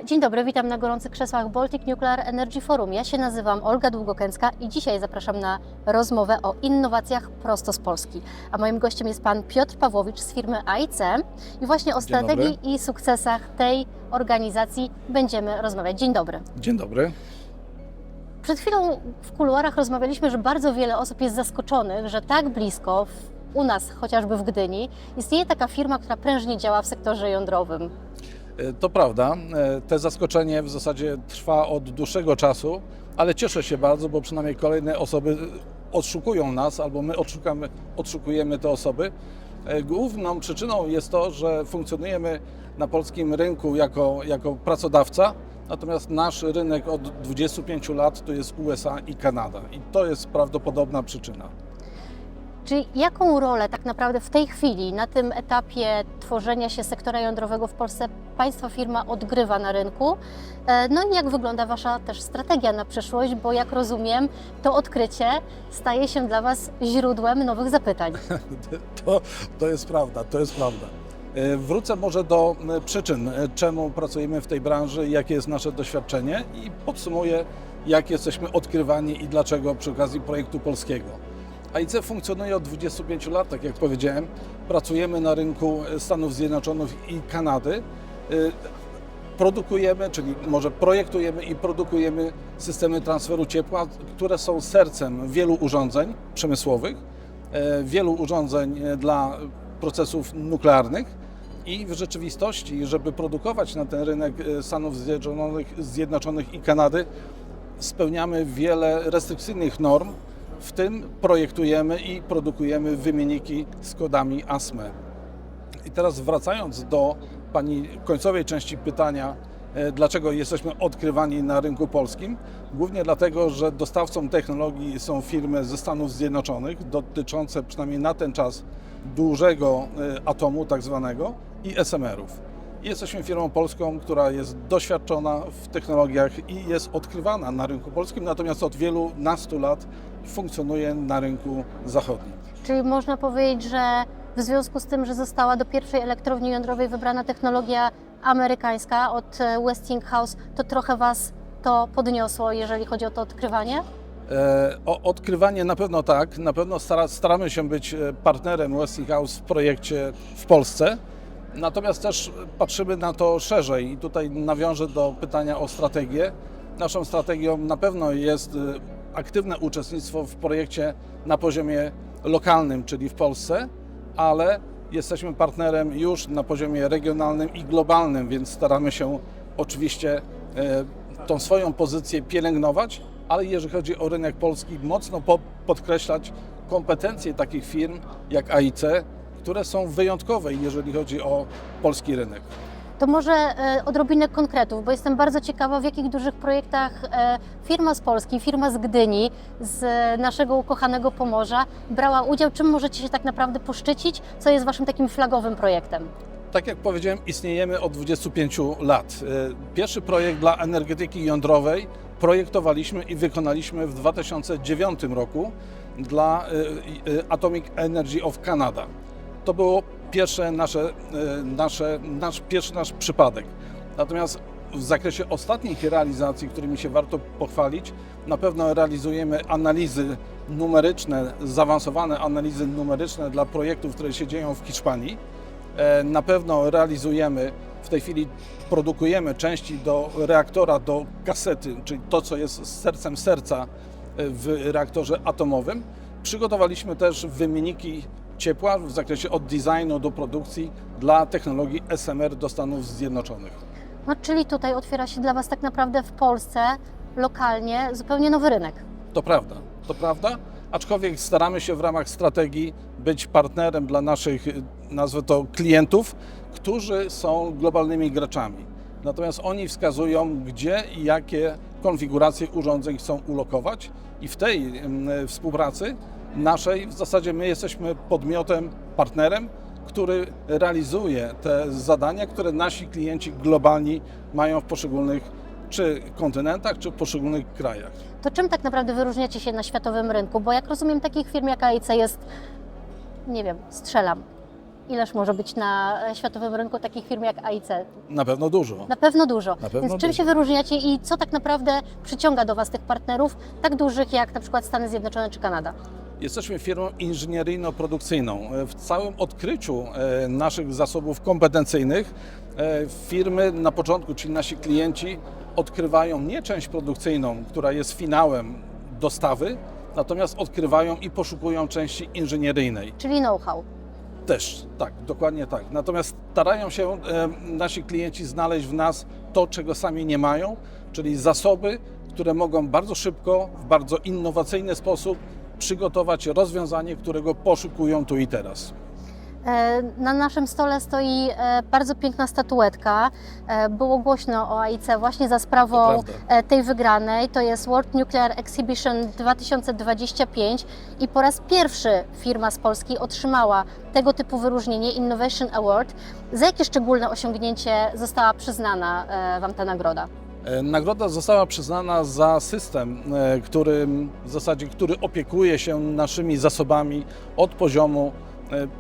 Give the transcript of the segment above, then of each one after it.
Dzień dobry, witam na gorących krzesłach Baltic Nuclear Energy Forum. Ja się nazywam Olga Długokęcka i dzisiaj zapraszam na rozmowę o innowacjach prosto z Polski. A moim gościem jest pan Piotr Pawłowicz z firmy AIC i właśnie o strategii i sukcesach tej organizacji będziemy rozmawiać. Dzień dobry. Dzień dobry. Przed chwilą w kuluarach rozmawialiśmy, że bardzo wiele osób jest zaskoczonych, że tak blisko u nas, chociażby w Gdyni, istnieje taka firma, która prężnie działa w sektorze jądrowym. To prawda, te zaskoczenie w zasadzie trwa od dłuższego czasu, ale cieszę się bardzo, bo przynajmniej kolejne osoby odszukują nas, albo my odszukujemy te osoby. Główną przyczyną jest to, że funkcjonujemy na polskim rynku jako pracodawca, natomiast nasz rynek od 25 lat to jest USA i Kanada i to jest prawdopodobna przyczyna. Czyli jaką rolę tak naprawdę w tej chwili, na tym etapie tworzenia się sektora jądrowego w Polsce Państwa firma odgrywa na rynku? No i jak wygląda Wasza też strategia na przyszłość, bo jak rozumiem, to odkrycie staje się dla Was źródłem nowych zapytań. To jest prawda, to jest prawda. Wrócę może do przyczyn, czemu pracujemy w tej branży, jakie jest nasze doświadczenie i podsumuję, jak jesteśmy odkrywani i dlaczego przy okazji projektu polskiego. AIC funkcjonuje od 25 lat, tak jak powiedziałem. Pracujemy na rynku Stanów Zjednoczonych i Kanady. Produkujemy, czyli może projektujemy i produkujemy systemy transferu ciepła, które są sercem wielu urządzeń przemysłowych, wielu urządzeń dla procesów nuklearnych. I w rzeczywistości, żeby produkować na ten rynek Stanów Zjednoczonych i Kanady, spełniamy wiele restrykcyjnych norm, w tym projektujemy i produkujemy wymienniki z kodami ASME. I teraz wracając do Pani końcowej części pytania, dlaczego jesteśmy odkrywani na rynku polskim? Głównie dlatego, że dostawcą technologii są firmy ze Stanów Zjednoczonych dotyczące przynajmniej na ten czas dużego atomu tak zwanego i SMR-ów. Jesteśmy firmą polską, która jest doświadczona w technologiach i jest odkrywana na rynku polskim, natomiast od wielu nastu lat funkcjonuje na rynku zachodnim. Czyli można powiedzieć, że w związku z tym, że została do pierwszej elektrowni jądrowej wybrana technologia amerykańska od Westinghouse, to trochę Was to podniosło, jeżeli chodzi o to odkrywanie? O odkrywanie na pewno tak, na pewno staramy się być partnerem Westinghouse w projekcie w Polsce, natomiast też patrzymy na to szerzej i tutaj nawiążę do pytania o strategię. Naszą strategią na pewno jest aktywne uczestnictwo w projekcie na poziomie lokalnym, czyli w Polsce, ale jesteśmy partnerem już na poziomie regionalnym i globalnym, więc staramy się oczywiście tą swoją pozycję pielęgnować, ale jeżeli chodzi o rynek polski, mocno podkreślać kompetencje takich firm jak AIC, które są wyjątkowe, jeżeli chodzi o polski rynek. To może odrobinę konkretów, bo jestem bardzo ciekawa, w jakich dużych projektach firma z Polski, firma z Gdyni, z naszego ukochanego Pomorza brała udział. Czym możecie się tak naprawdę poszczycić? Co jest Waszym takim flagowym projektem? Tak jak powiedziałem, istniejemy od 25 lat. Pierwszy projekt dla energetyki jądrowej projektowaliśmy i wykonaliśmy w 2009 roku dla Atomic Energy of Canada. To było pierwszy nasz przypadek. Natomiast w zakresie ostatnich realizacji, którymi się warto pochwalić, na pewno realizujemy analizy numeryczne, zaawansowane analizy numeryczne dla projektów, które się dzieją w Hiszpanii. Na pewno realizujemy, w tej chwili produkujemy części do reaktora, do kasety, czyli to, co jest sercem serca w reaktorze atomowym. Przygotowaliśmy też wymienniki ciepła w zakresie od designu do produkcji dla technologii SMR do Stanów Zjednoczonych. No, czyli tutaj otwiera się dla Was tak naprawdę w Polsce, lokalnie, zupełnie nowy rynek. To prawda, aczkolwiek staramy się w ramach strategii być partnerem dla naszych, nazwę to, klientów, którzy są globalnymi graczami. Natomiast oni wskazują, gdzie i jakie konfiguracje urządzeń chcą ulokować i w tej współpracy naszej w zasadzie my jesteśmy podmiotem, partnerem, który realizuje te zadania, które nasi klienci globalni mają w poszczególnych czy kontynentach, czy w poszczególnych krajach. To czym tak naprawdę wyróżniacie się na światowym rynku? Bo jak rozumiem, takich firm jak AIC jest, nie wiem, strzelam, Ileż może być na światowym rynku takich firm jak AIC? Na pewno dużo. Na pewno dużo. Na pewno Więc czym dużo. się wyróżniacie i co tak naprawdę przyciąga do Was tych partnerów tak dużych jak na przykład Stany Zjednoczone czy Kanada? Jesteśmy firmą inżynieryjno-produkcyjną. W całym odkryciu naszych zasobów kompetencyjnych firmy na początku, czyli nasi klienci, odkrywają nie część produkcyjną, która jest finałem dostawy, natomiast odkrywają i poszukują części inżynieryjnej. Czyli know-how. Też, tak, dokładnie tak. Natomiast starają się nasi klienci znaleźć w nas to, czego sami nie mają, czyli zasoby, które mogą bardzo szybko, w bardzo innowacyjny sposób przygotować rozwiązanie, którego poszukują tu i teraz. Na naszym stole stoi bardzo piękna statuetka. Było głośno o AIC właśnie za sprawą To prawda. tej wygranej. To jest World Nuclear Exhibition 2025 i po raz pierwszy firma z Polski otrzymała tego typu wyróżnienie Innovation Award. Za jakie szczególne osiągnięcie została przyznana Wam ta nagroda? Nagroda została przyznana za system, który opiekuje się naszymi zasobami od poziomu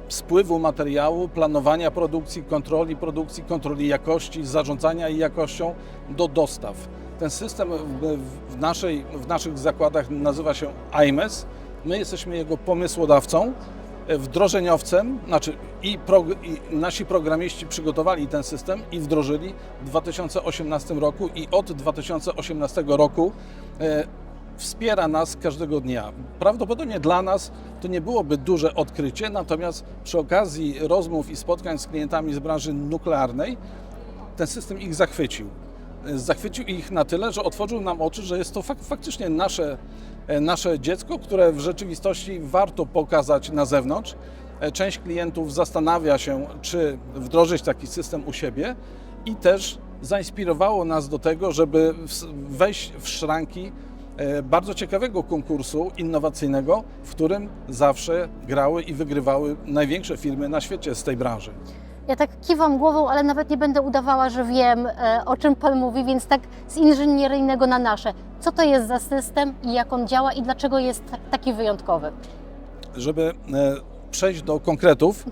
spływu materiału, planowania produkcji, kontroli jakości, zarządzania jej jakością do dostaw. Ten system w naszych zakładach nazywa się IMES. My jesteśmy jego pomysłodawcą, wdrożeniowcem, i nasi programiści przygotowali ten system i wdrożyli w 2018 roku i od 2018 roku wspiera nas każdego dnia. Prawdopodobnie dla nas to nie byłoby duże odkrycie, natomiast przy okazji rozmów i spotkań z klientami z branży nuklearnej ten system ich zachwycił. Zachwycił ich na tyle, że otworzył nam oczy, że jest to faktycznie nasze dziecko, które w rzeczywistości warto pokazać na zewnątrz. Część klientów zastanawia się, czy wdrożyć taki system u siebie i też zainspirowało nas do tego, żeby wejść w szranki bardzo ciekawego konkursu innowacyjnego, w którym zawsze grały i wygrywały największe firmy na świecie z tej branży. Ja tak kiwam głową, ale nawet nie będę udawała, że wiem, o czym Pan mówi, więc tak z inżynieryjnego na nasze. Co to jest za system i jak on działa i dlaczego jest taki wyjątkowy? Żeby przejść do konkretów,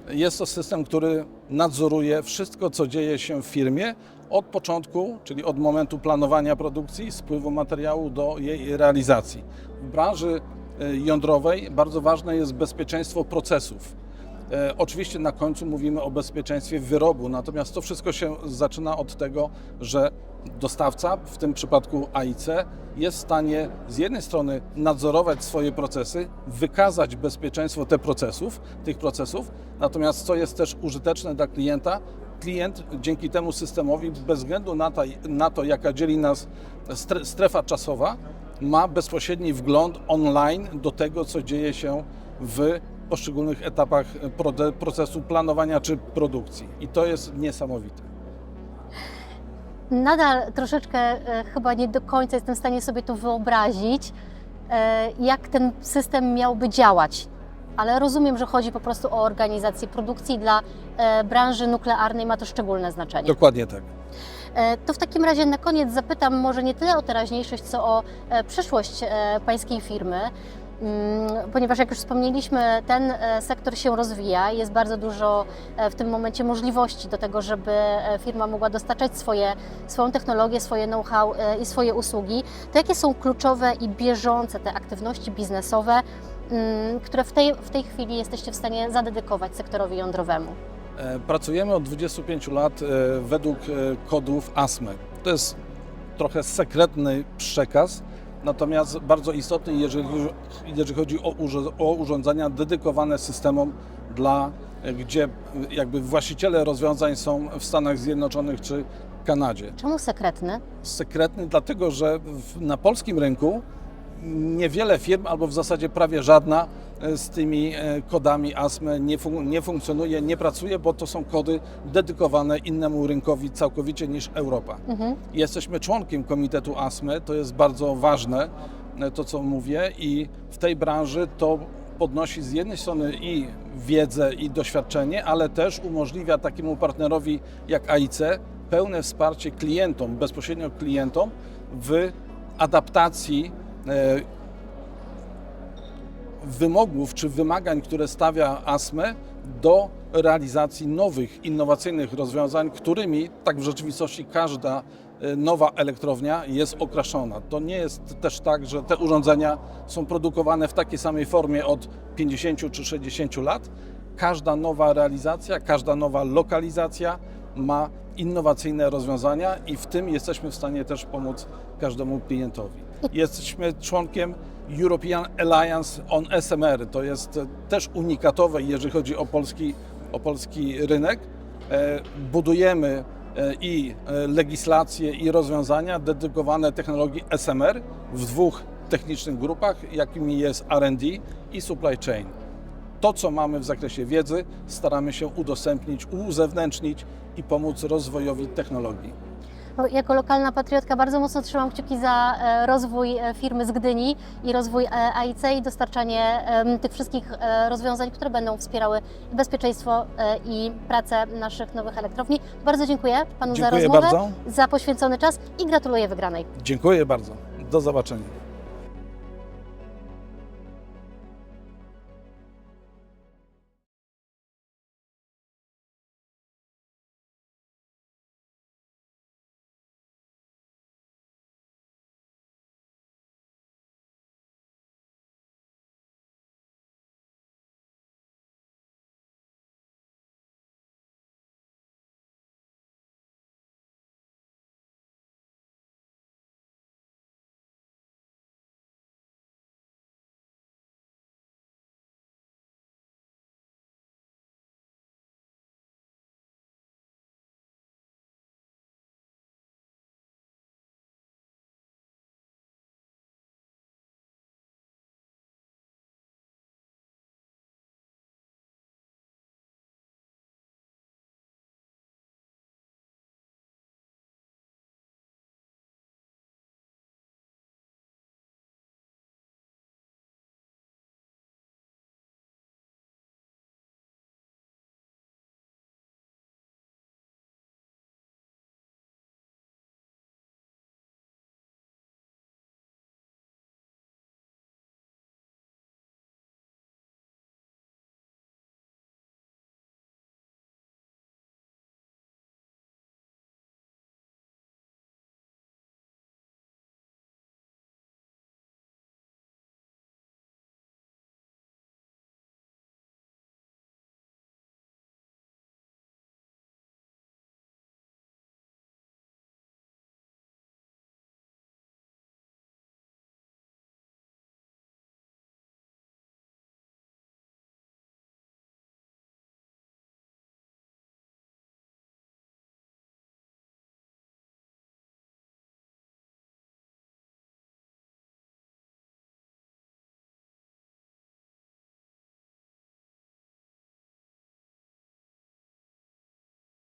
jest to system, który nadzoruje wszystko, co dzieje się w firmie od początku, czyli od momentu planowania produkcji, spływu materiału do jej realizacji. W branży jądrowej bardzo ważne jest bezpieczeństwo procesów. Oczywiście na końcu mówimy o bezpieczeństwie wyrobu, natomiast to wszystko się zaczyna od tego, że dostawca, w tym przypadku AIC, jest w stanie z jednej strony nadzorować swoje procesy, wykazać bezpieczeństwo tych procesów, natomiast co jest też użyteczne dla klienta, klient dzięki temu systemowi, bez względu na to, jaka dzieli nas strefa czasowa, ma bezpośredni wgląd online do tego, co dzieje się w poszczególnych etapach procesu planowania czy produkcji. I to jest niesamowite. Nadal troszeczkę chyba nie do końca jestem w stanie sobie to wyobrazić, jak ten system miałby działać. Ale rozumiem, że chodzi po prostu o organizację produkcji dla branży nuklearnej, ma to szczególne znaczenie. Dokładnie tak. To w takim razie na koniec zapytam może nie tyle o teraźniejszość, co o przyszłość Pańskiej firmy. Ponieważ jak już wspomnieliśmy, ten sektor się rozwija, jest bardzo dużo w tym momencie możliwości do tego, żeby firma mogła dostarczać swoją technologię, swoje know-how i swoje usługi. To jakie są kluczowe i bieżące te aktywności biznesowe, które w tej chwili jesteście w stanie zadedykować sektorowi jądrowemu? Pracujemy od 25 lat według kodów ASME. To jest trochę sekretny przekaz, natomiast bardzo istotny, jeżeli chodzi o urządzenia dedykowane systemom, gdzie jakby właściciele rozwiązań są w Stanach Zjednoczonych czy Kanadzie. Czemu sekretny? Sekretny dlatego, że na polskim rynku niewiele firm, albo w zasadzie prawie żadna z tymi kodami ASME nie funkcjonuje, nie pracuje, bo to są kody dedykowane innemu rynkowi całkowicie niż Europa. Jesteśmy członkiem komitetu ASME, to jest bardzo ważne, to co mówię, i w tej branży to podnosi z jednej strony i wiedzę i doświadczenie, ale też umożliwia takiemu partnerowi jak AIC pełne wsparcie klientom, bezpośrednio klientom w adaptacji wymogów czy wymagań, które stawia ASME do realizacji nowych, innowacyjnych rozwiązań, którymi tak w rzeczywistości każda nowa elektrownia jest okraszona. To nie jest też tak, że te urządzenia są produkowane w takiej samej formie od 50 czy 60 lat. Każda nowa realizacja, każda nowa lokalizacja ma innowacyjne rozwiązania i w tym jesteśmy w stanie też pomóc każdemu klientowi. Jesteśmy członkiem European Alliance on SMR. To jest też unikatowe, jeżeli chodzi o polski rynek. Budujemy i legislację, i rozwiązania dedykowane technologii SMR w dwóch technicznych grupach, jakimi jest R&D i supply chain. To, co mamy w zakresie wiedzy, staramy się udostępnić, uzewnętrznić i pomóc rozwojowi technologii. Jako lokalna patriotka bardzo mocno trzymam kciuki za rozwój firmy z Gdyni i rozwój AIC i dostarczanie tych wszystkich rozwiązań, które będą wspierały bezpieczeństwo i pracę naszych nowych elektrowni. Bardzo dziękuję Panu za rozmowę, bardzo. za poświęcony czas i gratuluję wygranej. Dziękuję bardzo. Do zobaczenia.